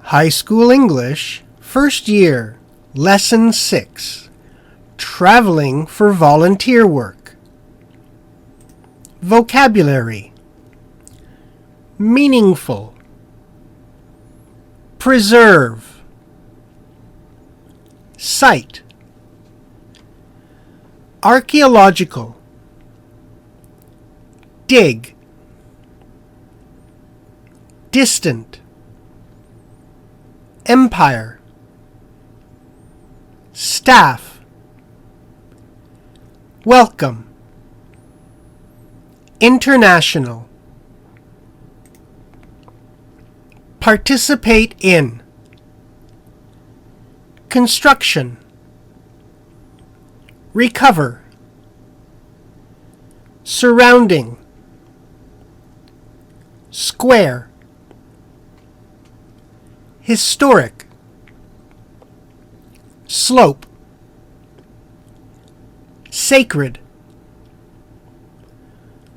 High School English, First Year, Lesson 6, Traveling for Volunteer Work. Vocabulary: meaningful, preserve, site, archaeological, dig, distant, empire, staff, welcome, international, participate in, construction, recover, surrounding, square, historic, slope, sacred,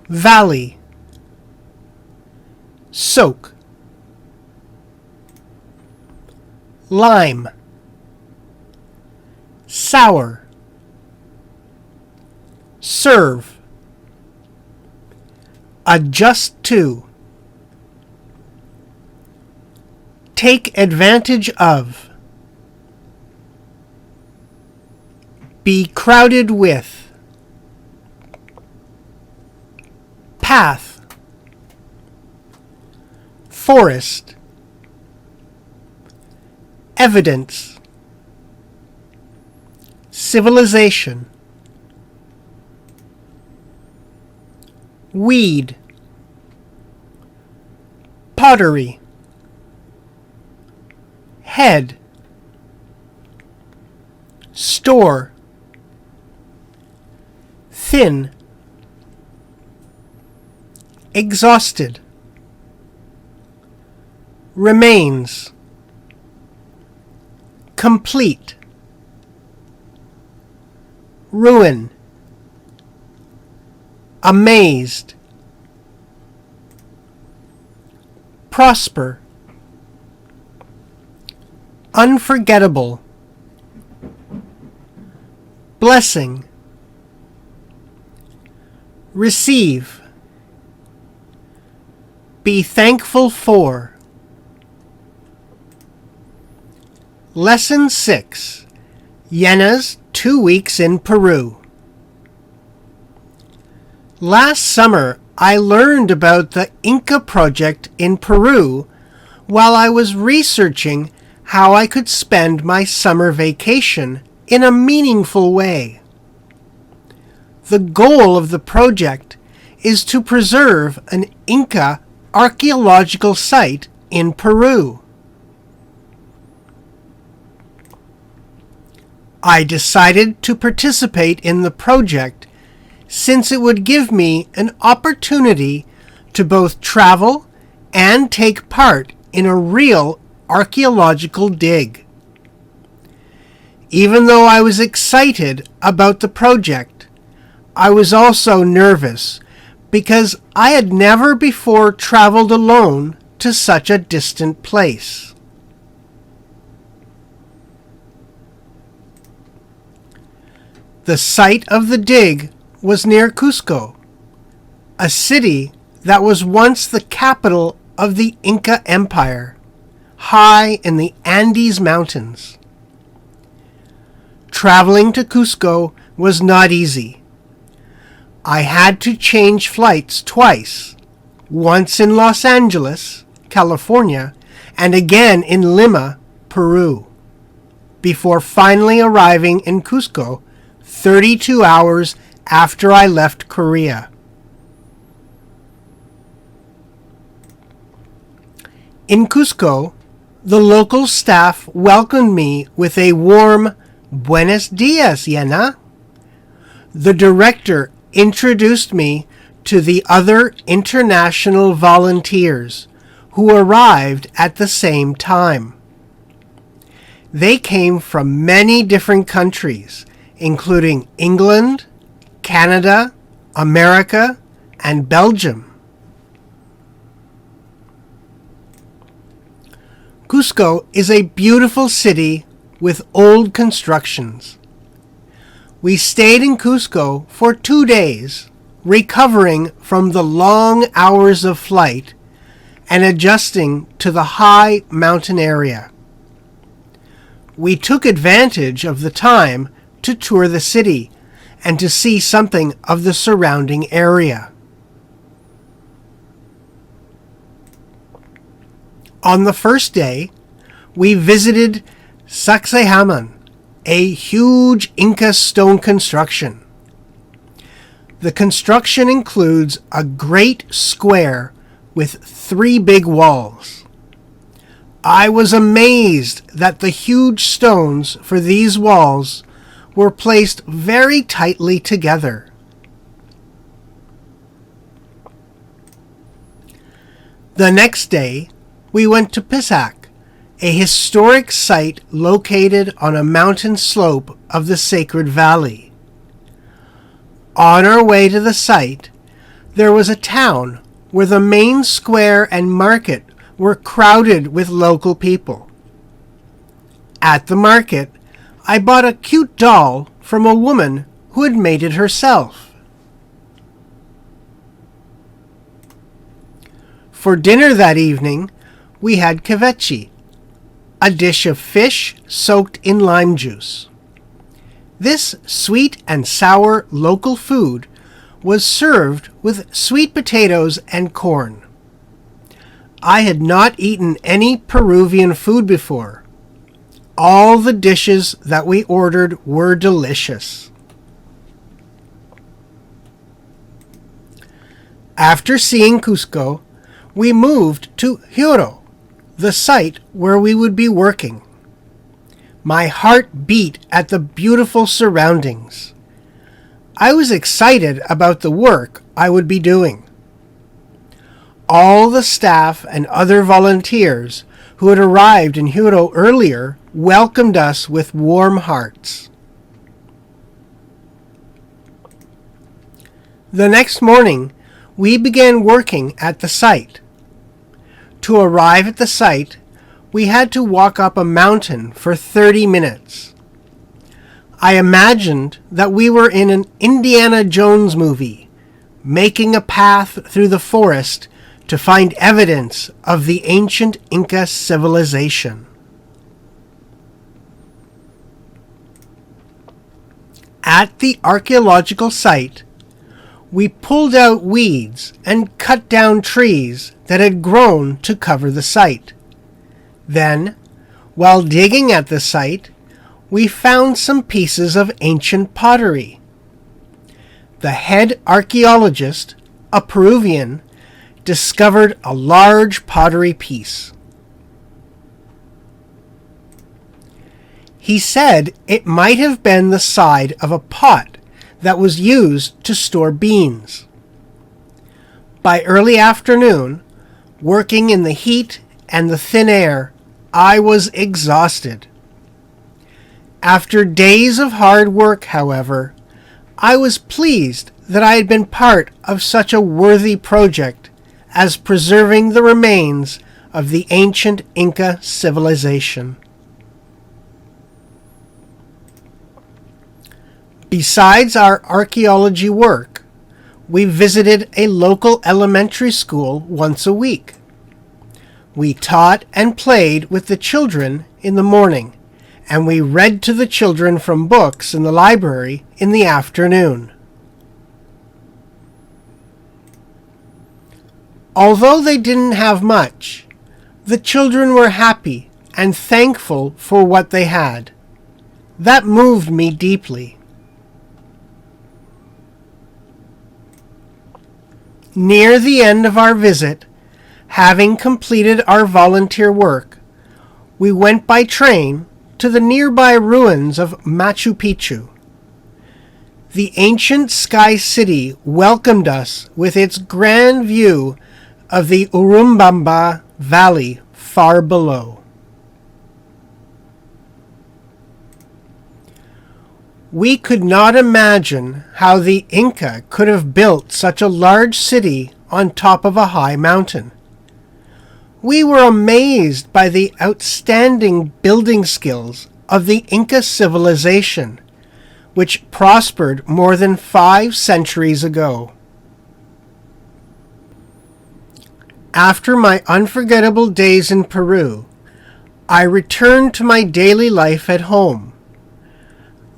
valley, soak, lime, sour, serve, adjust to, take advantage of, be crowded with, path, forest, evidence, civilization, weed, pottery, head, store, thin, exhausted, remains, complete, ruin, amazed, prosper, unforgettable, blessing, receive, be thankful for. Lesson 6, Yena's 2 weeks in Peru. Last summer, I learned about the Inca project in Peru while I was researching how I could spend my summer vacation in a meaningful way. The goal of the project is to preserve an Inca archaeological site in Peru. I decided to participate in the project since it would give me an opportunity to both travel and take part in a real archaeological dig. Even though I was excited about the project, I was also nervous because I had never before traveled alone to such a distant place. The site of the dig was near Cusco, a city that was once the capital of the Inca Empire, high in the Andes Mountains. Traveling to Cusco was not easy. I had to change flights twice, once in Los Angeles, California, and again in Lima, Peru, before finally arriving in Cusco 32 hours after I left Korea. In Cusco, the local staff welcomed me with a warm "Buenos dias, Yena." The director introduced me to the other international volunteers who arrived at the same time. They came from many different countries, including England, Canada, America, and Belgium. Cusco is a beautiful city with old constructions. We stayed in Cusco for 2 days, recovering from the long hours of flight and adjusting to the high mountain area. We took advantage of the time to tour the city and to see something of the surrounding area. On the first day, we visited Sacsayhuaman, a huge Inca stone construction. The construction includes a great square with 3 big walls. I was amazed that the huge stones for these walls were placed very tightly together. The next day, we went to Pisac, a historic site located on a mountain slope of the Sacred Valley. On our way to the site, there was a town where the main square and market were crowded with local people. At the market, I bought a cute doll from a woman who had made it herself. For dinner that evening, we had ceviche, a dish of fish soaked in lime juice. This sweet and sour local food was served with sweet potatoes and corn. I had not eaten any Peruvian food before. All the dishes that we ordered were delicious. After seeing Cusco, we moved to Hiro, the site where we would be working. My heart beat at the beautiful surroundings. I was excited about the work I would be doing. All the staff and other volunteers who had arrived in Hiro earlier welcomed us with warm hearts. The next morning, we began working at the site. To arrive at the site, we had to walk up a mountain for 30 minutes. I imagined that we were in an Indiana Jones movie, making a path through the forest to find evidence of the ancient Inca civilization. At the archaeological site, we pulled out weeds and cut down trees that had grown to cover the site. Then, while digging at the site, we found some pieces of ancient pottery. The head archaeologist, a Peruvian, discovered a large pottery piece. He said it might have been the side of a pot that was used to store beans. By early afternoon, working in the heat and the thin air, I was exhausted. After days of hard work, however, I was pleased that I had been part of such a worthy project as preserving the remains of the ancient Inca civilization. Besides our archaeology work, we visited a local elementary school once a week. We taught and played with the children in the morning, and we read to the children from books in the library in the afternoon. Although they didn't have much, the children were happy and thankful for what they had. That moved me deeply. Near the end of our visit, having completed our volunteer work, we went by train to the nearby ruins of Machu Picchu. The ancient Sky City welcomed us with its grand view of the Urubamba Valley far below. We could not imagine how the Inca could have built such a large city on top of a high mountain. We were amazed by the outstanding building skills of the Inca civilization, which prospered more than 5 centuries ago. After my unforgettable days in Peru, I returned to my daily life at home.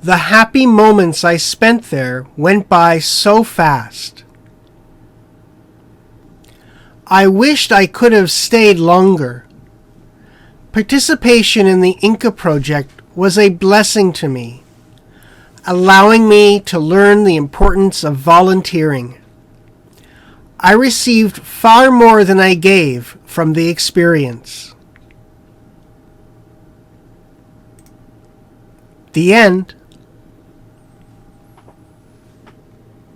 The happy moments I spent there went by so fast. I wished I could have stayed longer. Participation in the Inca project was a blessing to me, allowing me to learn the importance of volunteering. I received far more than I gave from the experience. The end.